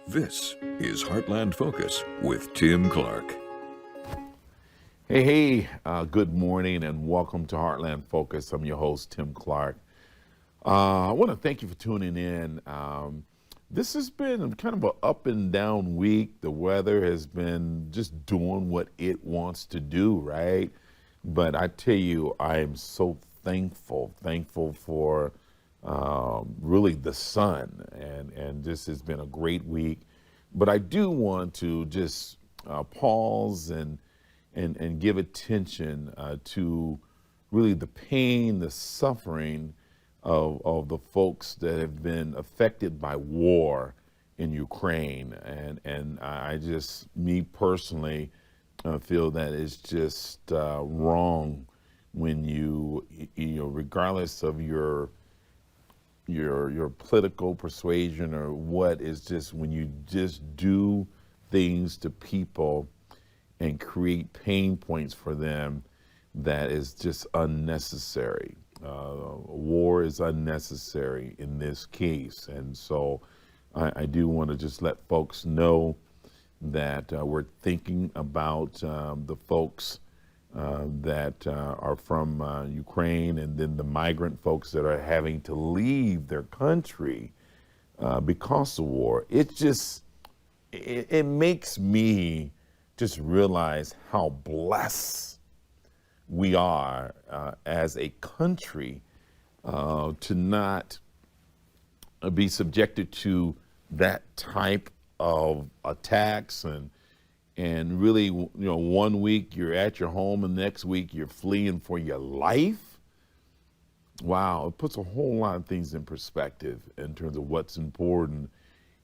This is Heartland Focus with Tim Clark. Good morning and welcome to Heartland Focus. I'm your host, Tim Clark. I want to thank you for tuning in. This has been kind of an up and down week. The weather has been just doing what it wants to do, right? But I tell you, I am so thankful for really the sun, and this has been a great week. But I do want to just pause and give attention to really the pain, the suffering of the folks that have been affected by war in Ukraine. And I just, me personally, feel that it's just wrong when you know, regardless of your political persuasion or what, is just when you just do things to people and create pain points for them that is just unnecessary. War is unnecessary in this case. And so I do want to just let folks know that we're thinking about the folks that are from Ukraine, and then the migrant folks that are having to leave their country because of war. It makes me just realize how blessed we are as a country to not be subjected to that type of attacks, and really, you know, one week you're at your home and the next week you're fleeing for your life. Wow, it puts a whole lot of things in perspective in terms of what's important.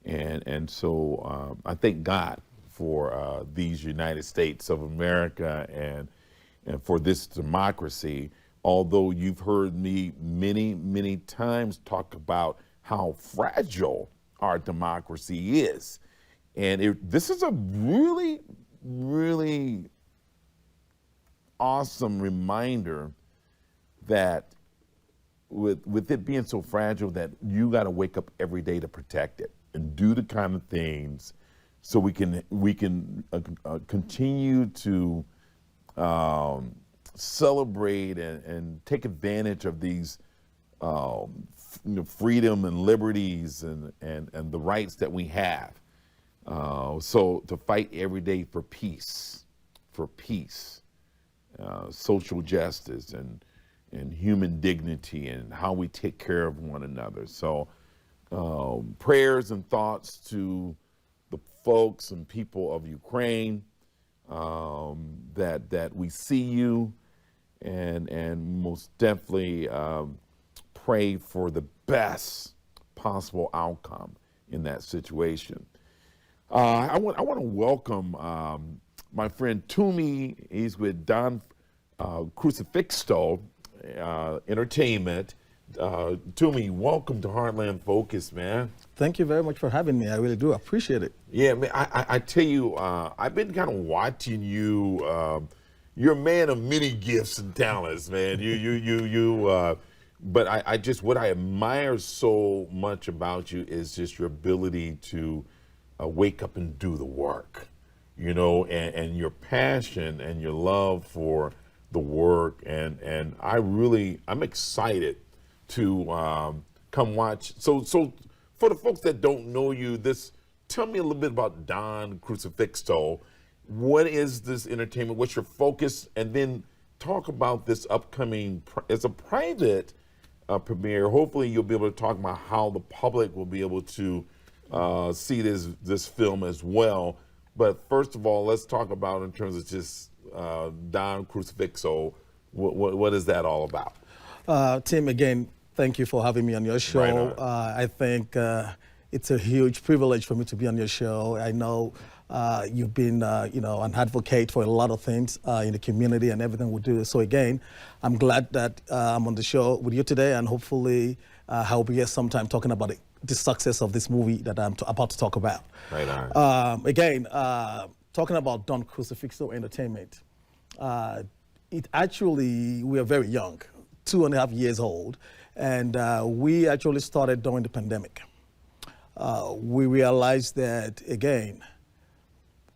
And so I thank God for these United States of America and for this democracy, although you've heard me many times talk about how fragile our democracy is. And this is a really awesome reminder that with it being so fragile, that you got to wake up every day to protect it and do the kind of things so we can continue to celebrate and take advantage of these freedom and liberties and the rights that we have. So to fight every day for peace, social justice and human dignity, and how we take care of one another. So prayers and thoughts to the folks and people of Ukraine, that we see you, and most definitely pray for the best possible outcome in that situation. I want to welcome my friend Toomey. He's with Don Crucifixo Entertainment. Toomey, welcome to Heartland Focus, man. Thank you very much for having me. I really do appreciate it. Yeah, man, I tell you, I've been kind of watching you. You're a man of many gifts and talents, man. But I just, what I admire so much about you is just your ability to wake up and do the work, you know, and your passion and your love for the work. And I'm excited to come watch. So for the folks that don't know you, tell me a little bit about Don Crucifixo. What is this entertainment? What's your focus? And then talk about this upcoming, it's a private premiere. Hopefully you'll be able to talk about how the public will be able to see this film as well. But first of all, let's talk about, in terms of just Don Crucifixo, what is that all about? Tim, again, thank you for having me on your show. Right on. I think it's a huge privilege for me to be on your show. I know you've been, an advocate for a lot of things in the community and everything we do. So again, I'm glad that I'm on the show with you today, and hopefully I'll be here sometime talking about the success of this movie that I'm about to talk about. Right on. Again, talking about Don Crucifixo Entertainment, we are very young, 2.5 years old, and we actually started during the pandemic. we realized that, again,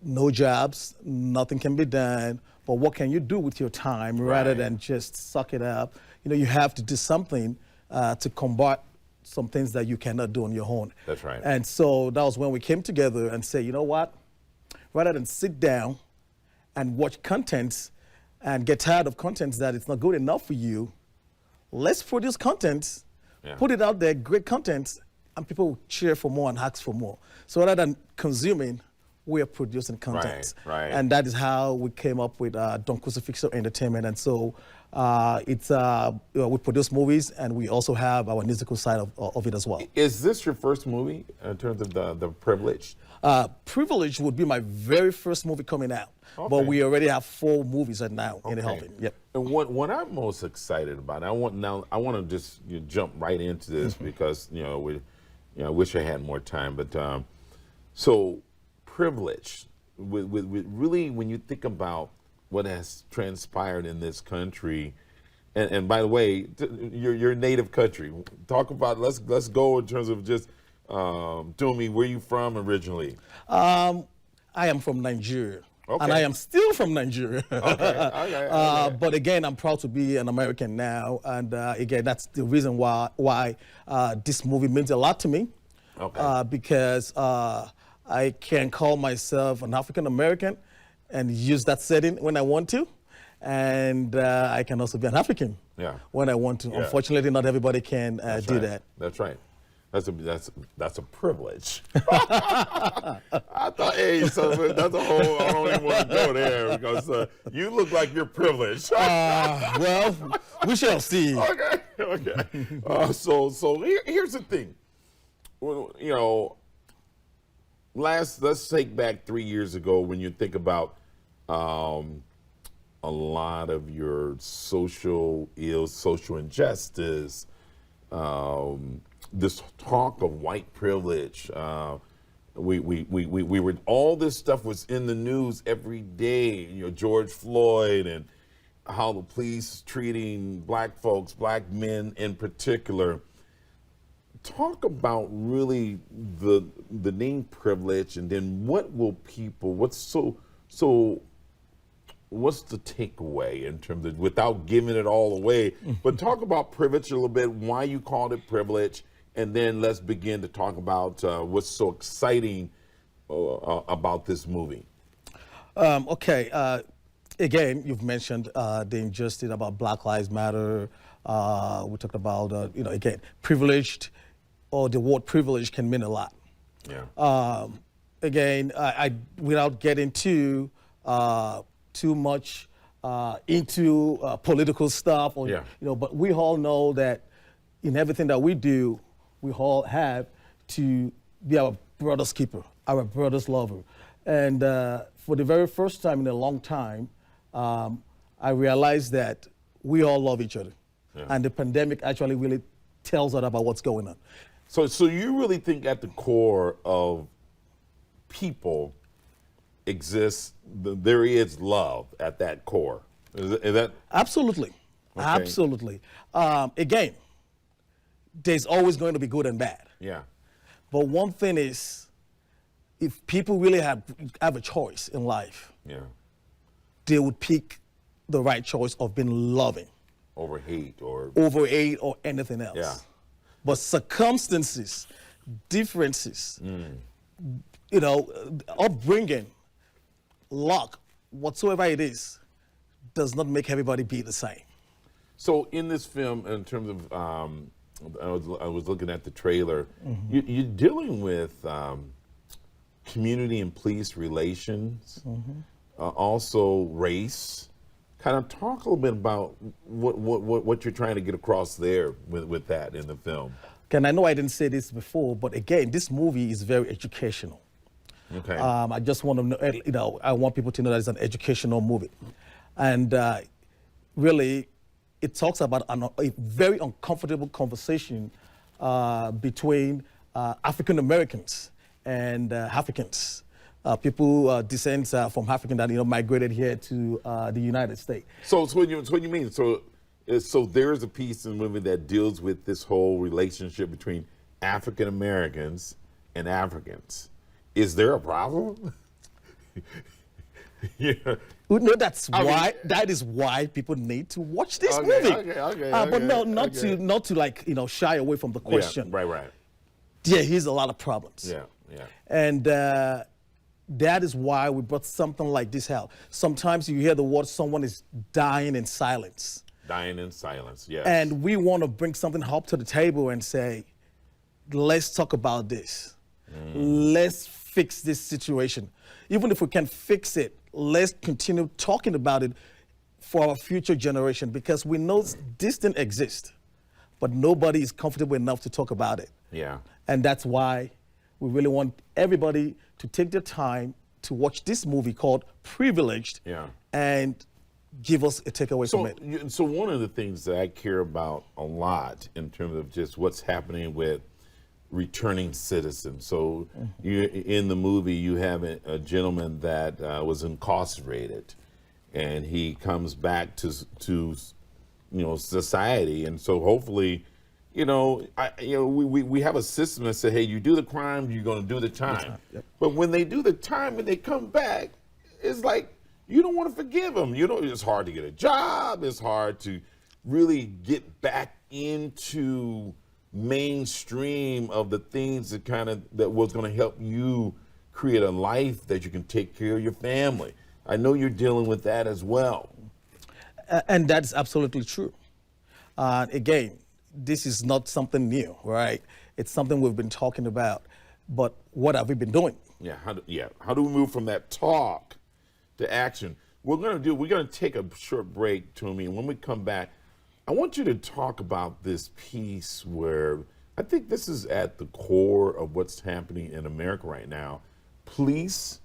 no jobs, nothing can be done, but what can you do with your time rather Right. than just suck it up? You know, you have to do something to combat some things that you cannot do on your own. That's right. And so that was when we came together and said, you know what? Rather than sit down and watch contents and get tired of contents that it's not good enough for you, let's produce content, Yeah. put it out there, great content, and people will cheer for more and ask for more. So rather than consuming, we are producing content. Right, right. And that is how we came up with Don Crucifixo Entertainment. And so we produce movies, and we also have our musical side of it as well. Is this your first movie in terms of the Privilege? Privilege would be my very first movie coming out. But Okay. we already have 4 movies right now in the Okay. helping. Yep. And what I'm most excited about, I want to just jump right into this because I wish I had more time. But so Privilege, with really when you think about what has transpired in this country, and by the way, your native country. Talk about let's go in terms of just tell me where you from originally. I am from Nigeria. Okay. And I am still from Nigeria. Okay. But again, I'm proud to be an American now. And again, that's the reason why this movie means a lot to me. Okay. Because I can call myself an African American and use that setting when I want to. And I can also be an African when I want to. Yeah. Unfortunately, not everybody can do Right. that. That's right. That's a privilege. I thought, hey, so that's a whole. I don't even want to go there because you look like you're privileged. Well, we shall see. Okay. So here's the thing. Well, let's take back 3 years ago when you think about a lot of your social ills, social injustice. This talk of white privilege, we were, all this stuff was in the news every day. George Floyd and how the police treating black folks, black men in particular. Talk about really the name privilege, and then what's the takeaway in terms of, without giving it all away, but talk about privilege a little bit, why you called it privilege, and then let's begin to talk about what's so exciting about this movie. Okay. Again, you've mentioned the injustice about Black Lives Matter. We talked about, again, privileged, or the word privilege can mean a lot. Yeah. Again, I without getting too much into political stuff, but we all know that in everything that we do, we all have to be our brother's keeper, our brother's lover. And for the very first time in a long time, I realized that we all love each other. Yeah. And the pandemic actually really tells us about what's going on. So you really think at the core of people exists, there is love at that core. Is that? Absolutely. Okay. Absolutely. Again, there's always going to be good and bad. Yeah. But one thing is, if people really have a choice in life, Yeah. they would pick the right choice of being loving Over hate or. over hate or anything else. Yeah. But circumstances, differences, upbringing, luck, whatsoever it is, does not make everybody be the same. So in this film, in terms of, I was looking at the trailer. You're dealing with community and police relations, also race. Kind of talk a little bit about what you're trying to get across there with that in the film. And I know I didn't say this before, but again, this movie is very educational. Okay. I just want to know, I want people to know that it's an educational movie. And really, it talks about a very uncomfortable conversation between African Americans and Africans. People descend from African that migrated here to the United States. So what you mean? So there's a piece in the movie that deals with this whole relationship between African Americans and Africans. Is there a problem? Yeah. No, that is why people need to watch this movie. But no, not to like shy away from the question. Yeah, right. Yeah, here's a lot of problems. Yeah. And that is why we brought something like this out. Sometimes you hear the word someone is dying in silence. Dying in silence, yes. And we want to bring something up to the table and say, let's talk about this. Let's fix this situation. Even if we can fix it, let's continue talking about it for our future generation, because we know this didn't exist, but nobody is comfortable enough to talk about it. Yeah. And that's why we really want everybody to take their time to watch this movie called Privileged and give us a takeaway from it. So one of the things that I care about a lot in terms of just what's happening with returning citizens. So in the movie, you have a gentleman that was incarcerated, and he comes back to society, and so hopefully, we have a system that says, hey, you do the crime, you're going to do the time. Yep. But when they do the time and they come back, it's like you don't want to forgive them. It's hard to get a job. It's hard to really get back into mainstream of the things that was going to help you create a life that you can take care of your family. I know you're dealing with that as well. And that's absolutely true. Again, this is not something new, right? It's something we've been talking about. But what have we been doing? How do we move from that talk to action? We're going to take a short break, Toomey, and when we come back, I want you to talk about this piece where I think this is at the core of what's happening in America right now. Police,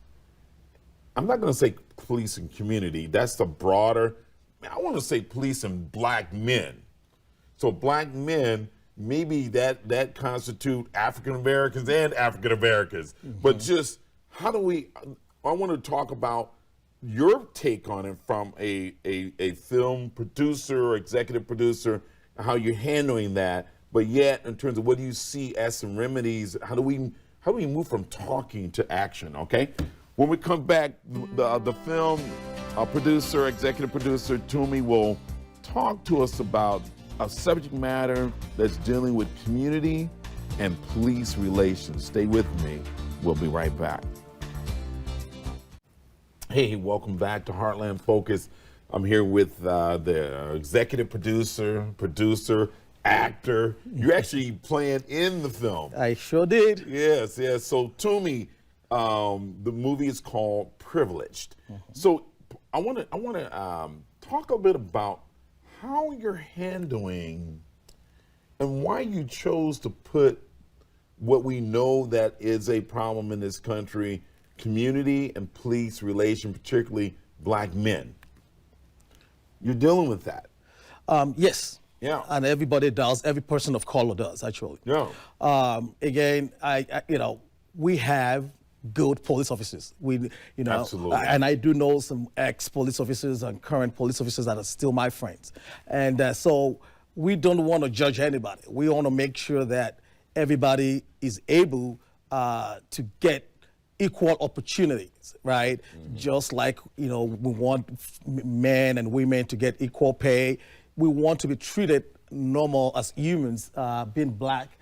I'm not going to say police and community, that's the broader, I want to say police and black men. So black men, maybe that constitute African Americans and African Americans, but just I want to talk about your take on it from a film producer or executive producer, how you're handling that, but yet in terms of what do you see as some remedies, how do we move from talking to action, okay? When we come back, the film producer, executive producer, Toomey, will talk to us about a subject matter that's dealing with community and police relations. Stay with me. We'll be right back. Hey, welcome back to Heartland Focus. I'm here with the executive producer, actor. You're actually playing in the film. I sure did. Yes. So, Toomey, the movie is called Privileged. So, I want to talk a bit about how you're handling and why you chose to put what we know that is a problem in this country, community and police relation, particularly black men. You're dealing with that. Yes. Yeah. And everybody does. Every person of color does, actually. Yeah. Again, we have good police officers. Absolutely. And I do know some ex-police officers and current police officers that are still my friends. And so we don't want to judge anybody. We want to make sure that everybody is able to get equal opportunities, right? Just like, we want men and women to get equal pay. We want to be treated normal as humans, being black,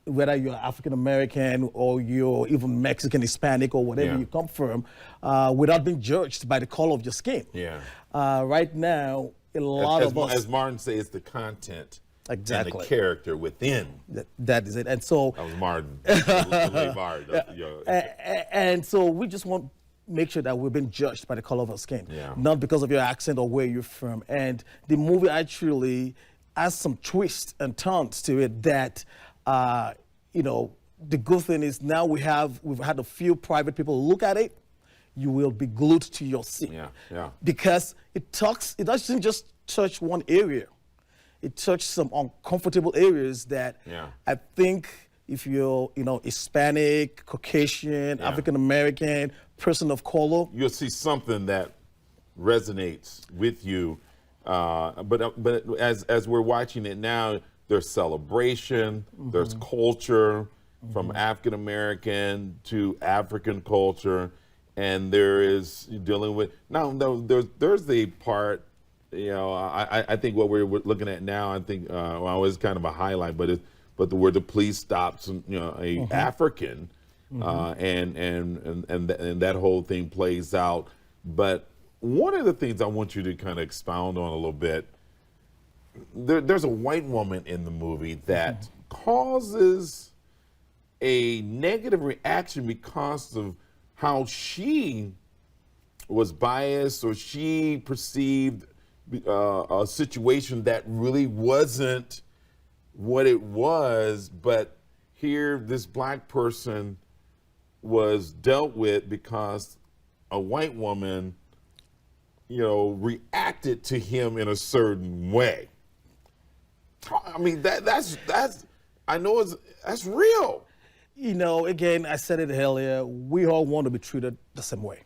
whether you're African American or you're even Mexican, Hispanic, or whatever you come from, without being judged by the color of your skin. Right now, a lot of us, as Martin says, the content exactly and the character within. That is it. And so that was Martin. And so we just want to make sure that we've been judged by the color of our skin, not because of your accent or where you're from. And the movie actually has some twists and turns to it that, the good thing is now we've had a few private people look at it. You will be glued to your seat. Because it doesn't just touch one area. It touched some uncomfortable areas that I think if you're, Hispanic, Caucasian, African American, person of color, you'll see something that resonates with you. But as we're watching it now, there's celebration, there's culture, from African American to African culture, and there is dealing with now. There's the part, I think what we're looking at now. I think well, it's kind of a highlight, but where the police stops, a African, and that whole thing plays out. But one of the things I want you to kind of expound on a little bit. There's a white woman in the movie that causes a negative reaction because of how she was biased, or she perceived a situation that really wasn't what it was. But here, this black person was dealt with because a white woman, reacted to him in a certain way. I mean, that's I know that's real. Again, I said it earlier, we all want to be treated the same way.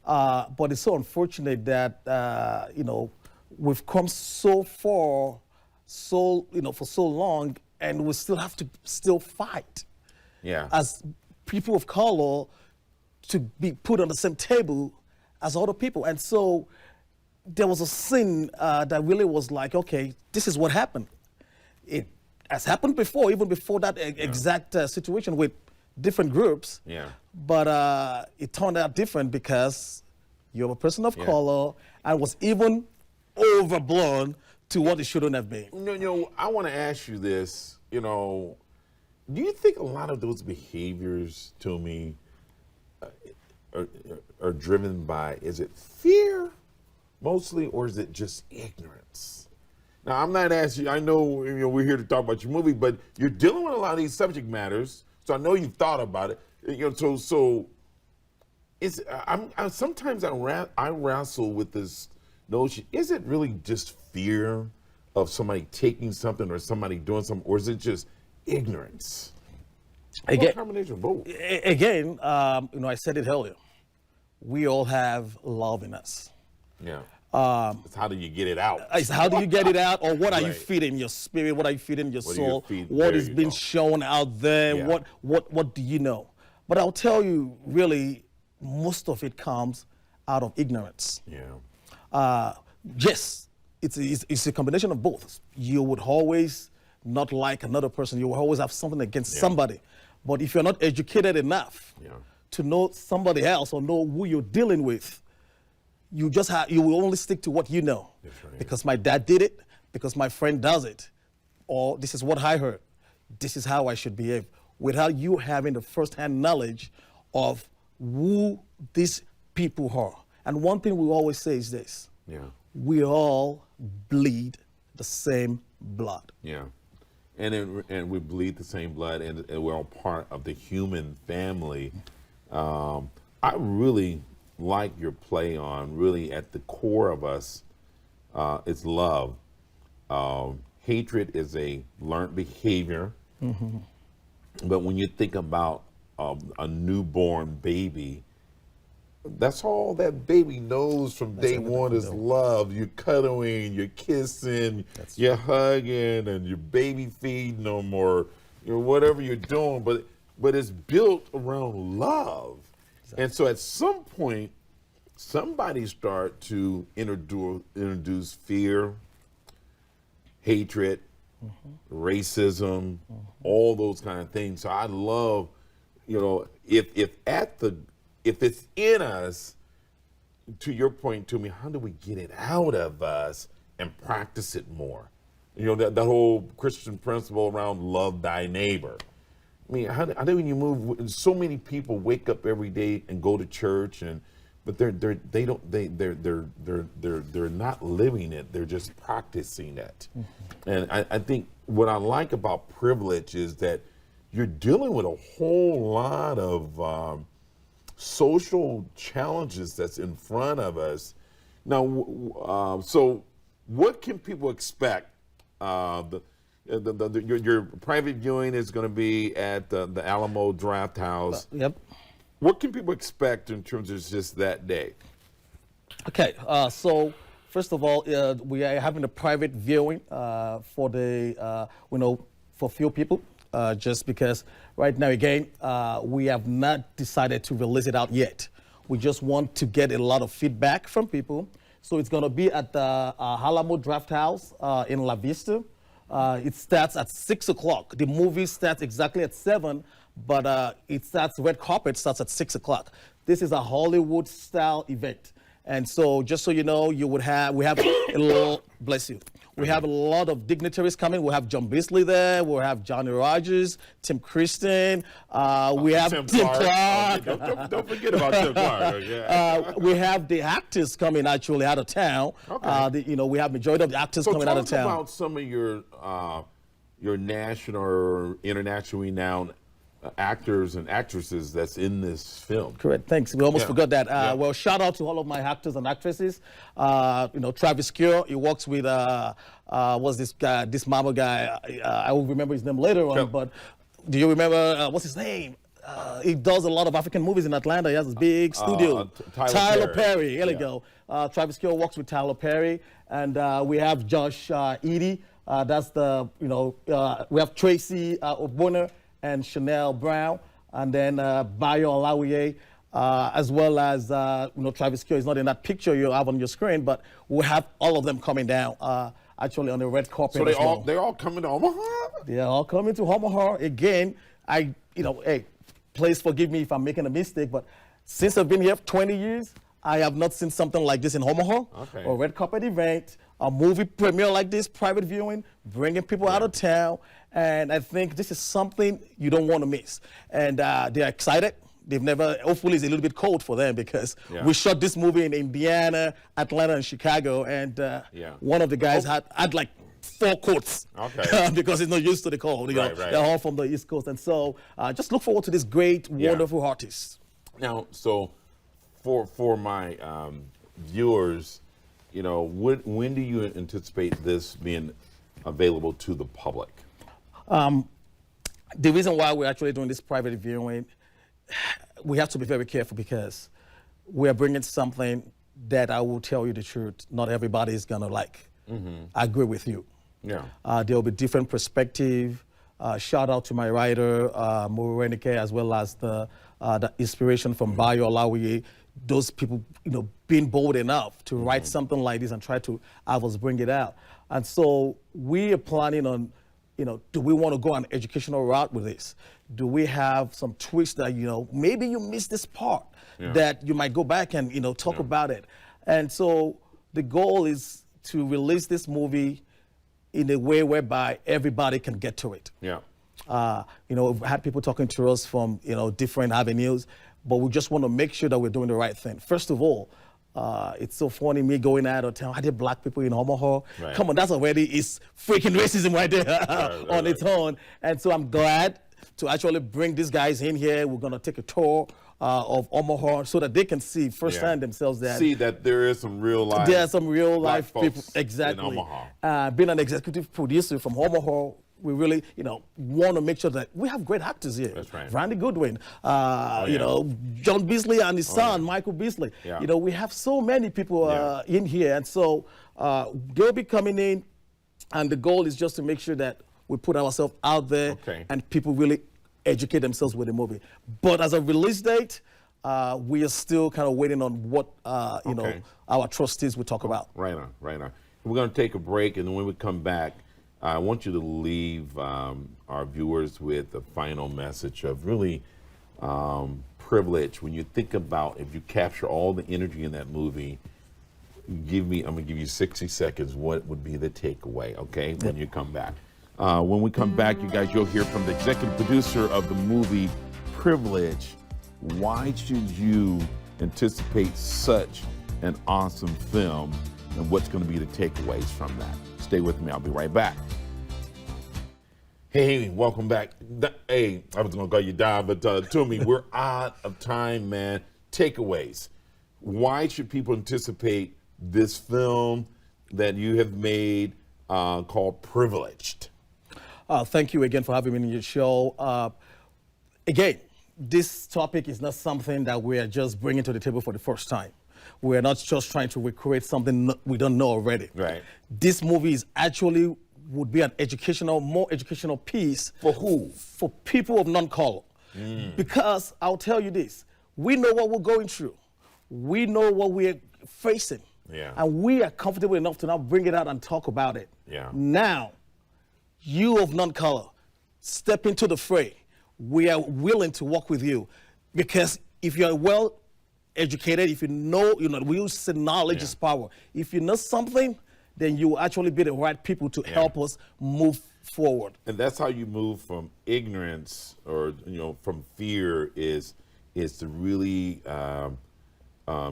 But it's so unfortunate that, we've come so far, for so long, and we still have to still fight. Yeah. As people of color, to be put on the same table as other people. And so there was a scene that really was like, okay, this is what happened. It has happened before, even before that exact situation with different groups. Yeah. But it turned out different because you're a person of color, and was even overblown to what it shouldn't have been. I want to ask you this. Do you think a lot of those behaviors, to me, are driven by, is it fear mostly, or is it just ignorance? Now, I'm not asking you, I know, we're here to talk about your movie, but you're dealing with a lot of these subject matters, so I know you've thought about it. So it's, sometimes I wrestle with this notion, is it really just fear of somebody taking something or somebody doing something, or is it just ignorance? Again, a combination of both. Again, I said it earlier. We all have love in us. Yeah. It's how do you get it out? It's how do you get it out, or what are you Right. feeding your spirit? What are you feeding your What are you soul? feeding- What there is you being go. shown out there? Yeah. What do you know? But I'll tell you, really, most of it comes out of ignorance. Yeah. Yes, it's a combination of both. You would always not like another person. You will always have something against somebody. But if you're not educated enough to know somebody else or know who you're dealing with, you will only stick to what you know. That's right. Because my dad did it, because my friend does it, or this is what I heard. This is how I should behave, without you having the first-hand knowledge of who these people are. And one thing we always say is this: we all bleed the same blood. Yeah. And we bleed the same blood, and we're all part of the human family. I really like your play on, really at the core of us, it's love. Hatred is a learned behavior. But when you think about a newborn baby, that's all that baby knows from day one is love. You're cuddling, you're kissing, you're hugging, and you're baby feeding them, or whatever you're doing. But it's built around love. Exactly. And so at some point, somebody start to introduce fear, hatred, racism, all those kind of things. So I love, if it's in us, to your point, to me, how do we get it out of us and practice it more? That whole Christian principle around love thy neighbor. I mean, how do you move? So many people wake up every day and go to church, but they're not living it. They're just practicing it. And I think what I like about privilege is that you're dealing with a whole lot of social challenges that's in front of us. Now, so what can people expect? Your private viewing is going to be at the Alamo Draft House. Yep. What can people expect in terms of just that day? Okay, so first of all, we are having a private viewing for the, for few people. just because right now, again, we have not decided to release it out yet. We just want to get a lot of feedback from people. So it's going to be at the Alamo Draft House in La Vista. It starts at 6 o'clock. The movie starts exactly at 7, but it starts, red carpet starts at 6 o'clock. This is a Hollywood-style event. And so just so you know, we have a little, bless you. We have a lot of dignitaries coming. We'll have John Beasley there. We'll have Johnny Rogers, Tim Christian. We have Tim Clark. Don't forget about Tim Clark. Yeah. We have the actors coming actually out of town. Okay. We have majority of the actors coming out of town. Tell us about some of your national or internationally renowned actors and actresses that's in this film. Correct. Thanks. We almost forgot that. Well, shout out to all of my actors and actresses. Travis Cure. He works with what's this guy? This Mama guy. I will remember his name later on. But do you remember what's his name? He does a lot of African movies in Atlanta. He has this big studio. Tyler Perry. Here we go. Travis Cure works with Tyler Perry, and we have Josh Eady. That's the we have Tracy O'Bonner and Chanel Brown, and then Bayo Olawiye, as well as Travis Cure is not in that picture you have on your screen, but we'll have all of them coming down actually on the red carpet. So they're all coming to Omaha? They're all coming to Omaha. Again, hey, please forgive me if I'm making a mistake, but since I've been here for 20 years, I have not seen something like this in Omaha. Okay. A red carpet event, a movie premiere like this, private viewing, bringing people out of town. And I think this is something you don't want to miss. And they're excited. They've never, hopefully it's a little bit cold for them because we shot this movie in Indiana, Atlanta, and Chicago. And one of the guys had like 4 coats because he's not used to the cold. They're all from the East Coast. And so just look forward to this great, wonderful artist. Now, so for my viewers, when do you anticipate this being available to the public? The reason why we're actually doing this private viewing, we have to be very careful because we are bringing something that I will tell you the truth, not everybody is going to like. I agree with you. Yeah. There will be different perspective. Shout out to my writer, Morenike, as well as the inspiration from Bayo Olawiye. Those people, being bold enough to write something like this and try to have us bring it out. And so we are planning on, do we want to go an educational route with this? Do we have some tweaks that, maybe you missed this part that you might go back and, talk about it. And so the goal is to release this movie in a way whereby everybody can get to it. Yeah. We've had people talking to us from, different avenues, but we just want to make sure that we're doing the right thing. First of all, it's so funny, me going out of town, I did black people in Omaha. Right. Come on, that's already is freaking racism right there on its own. And so I'm glad to actually bring these guys in here. We're going to take a tour of Omaha so that they can see firsthand themselves that. See that there is some real life. There are some real life people. Exactly. In Omaha. Being an executive producer from Omaha, we really, want to make sure that we have great actors here. That's right. Randy Goodwin, John Beasley and his son, Michael Beasley. Yeah. We have so many people in here. And so they'll be coming in, and the goal is just to make sure that we put ourselves out there and people really educate themselves with the movie. But as a release date, we are still kind of waiting on what, our trustees will talk about. Right on. We're going to take a break, and then when we come back, I want you to leave our viewers with a final message of really privilege. When you think about, if you capture all the energy in that movie, I'm going to give you 60 seconds. What would be the takeaway, okay, when you come back? When we come back, you guys, you'll hear from the executive producer of the movie Privilege. Why should you anticipate such an awesome film, and what's going to be the takeaways from that? Stay with me. I'll be right back. Hey, welcome back. Hey, I was going to call you Don, but to me, we're out of time, man. Takeaways. Why should people anticipate this film that you have made called Privileged? Thank you again for having me on your show. Again, this topic is not something that we are just bringing to the table for the first time. We're not just trying to recreate something we don't know already. Right. This movie is actually would be an more educational piece. For who? For people of non-color. Because I'll tell you this, we know what we're going through. We know what we're facing. Yeah. And we are comfortable enough to now bring it out and talk about it. Yeah. Now, you of non-color, step into the fray. We are willing to work with you, because if you're well educated, if you know, we use knowledge is power. If you know something, then you will actually be the right people to help us move forward. And that's how you move from ignorance, or from fear, is to really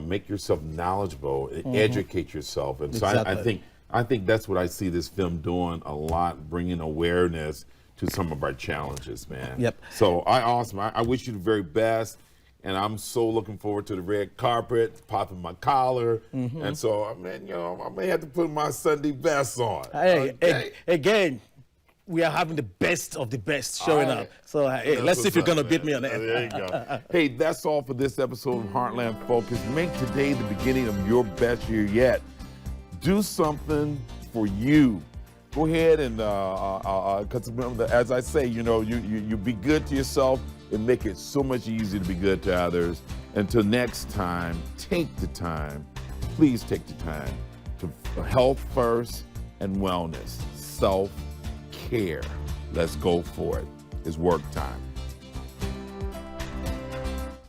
make yourself knowledgeable, educate yourself. And so I think that's what I see this film doing a lot, bringing awareness to some of our challenges, man. Yep. So I wish you the very best. And I'm so looking forward to the red carpet, popping my collar. And so, man, I may have to put my Sunday best on. Hey, okay? Again, we are having the best of the best showing up. So, hey, let's see if you're going to beat me on that. There you go. Hey, that's all for this episode of Heartland Focus. Make today the beginning of your best year yet. Do something for you. Go ahead and, because as I say, you be good to yourself and make it so much easier to be good to others. Until next time, take the time, please take the time to health first and wellness, self-care. Let's go for it. It's work time.